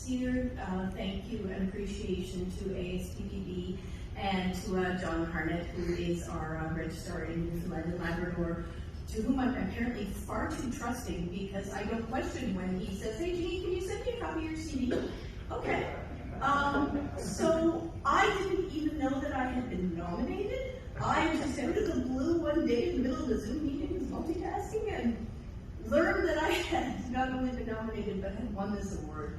sincere thank you and appreciation to ASPPB and to John Harnett, who is our registrar in Newfoundland and Labrador, to whom I'm apparently far too trusting because I don't question when he says, hey Jeannie, can you send me a copy of your CD? Okay. So I didn't even know that I had been nominated. I just out of the blue one day in the middle of a Zoom meeting was multitasking and learned that I had not only been nominated but had won this award.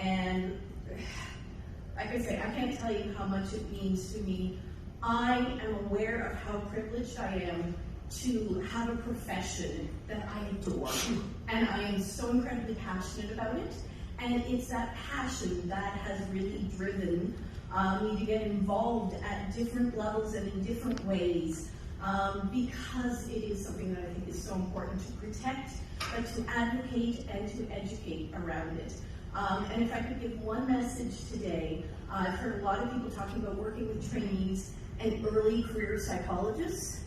And like I say, I can't tell you how much it means to me. I am aware of how privileged I am to have a profession that I adore, and I am so incredibly passionate about it. And it's that passion that has really driven me to get involved at different levels and in different ways, because it is something that I think is so important to protect, but to advocate and to educate around it. And if I could give one message today, I've heard a lot of people talking about working with trainees and early career psychologists.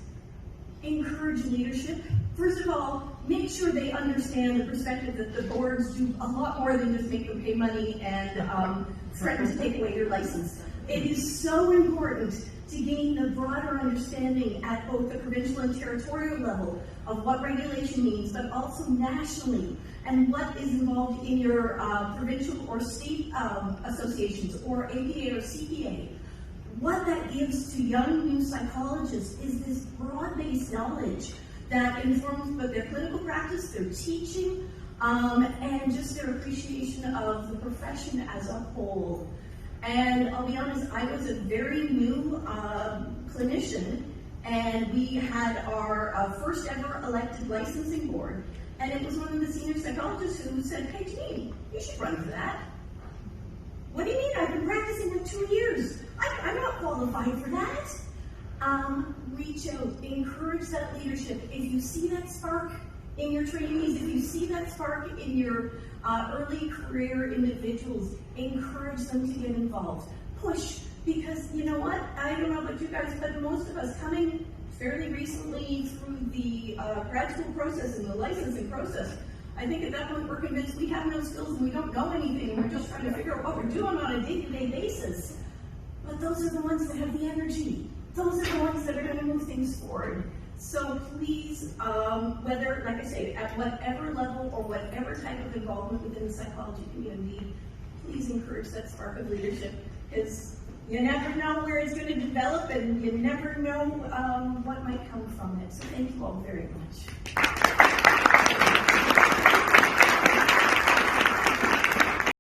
Encourage leadership. First of all, make sure they understand the perspective that the boards do a lot more than just make them pay money and threaten to take away your license. It is so important to gain the broader understanding at both the provincial and territorial level of what regulation means, but also nationally, and what is involved in your provincial or state associations, or APA or CPA. What that gives to young new psychologists is this broad-based knowledge that informs both their clinical practice, their teaching, and just their appreciation of the profession as a whole. And I'll be honest, I was a very new clinician, and we had our first ever elected licensing board, and it was one of the senior psychologists who said, hey Jeanine, you should run for that. What do you mean? I've been practicing for 2 years. I'm not qualified for that. Reach out, encourage that leadership. If you see that spark in your trainees, if you see that spark in your early career individuals, encourage them to get involved. Push, because you know what? I don't know about you guys, but most of us coming fairly recently through the grad school process and the licensing process, I think at that point we're convinced we have no skills and we don't know anything, and we're just trying to figure out what we're doing on a day-to-day basis. But those are the ones that have the energy. Those are the ones that are going to move things forward. So please, whether, like I say, at whatever level or whatever type of involvement within the psychology community, please encourage that spark of leadership, because you never know where it's going to develop, and you never know what might come from it. So thank you all very much.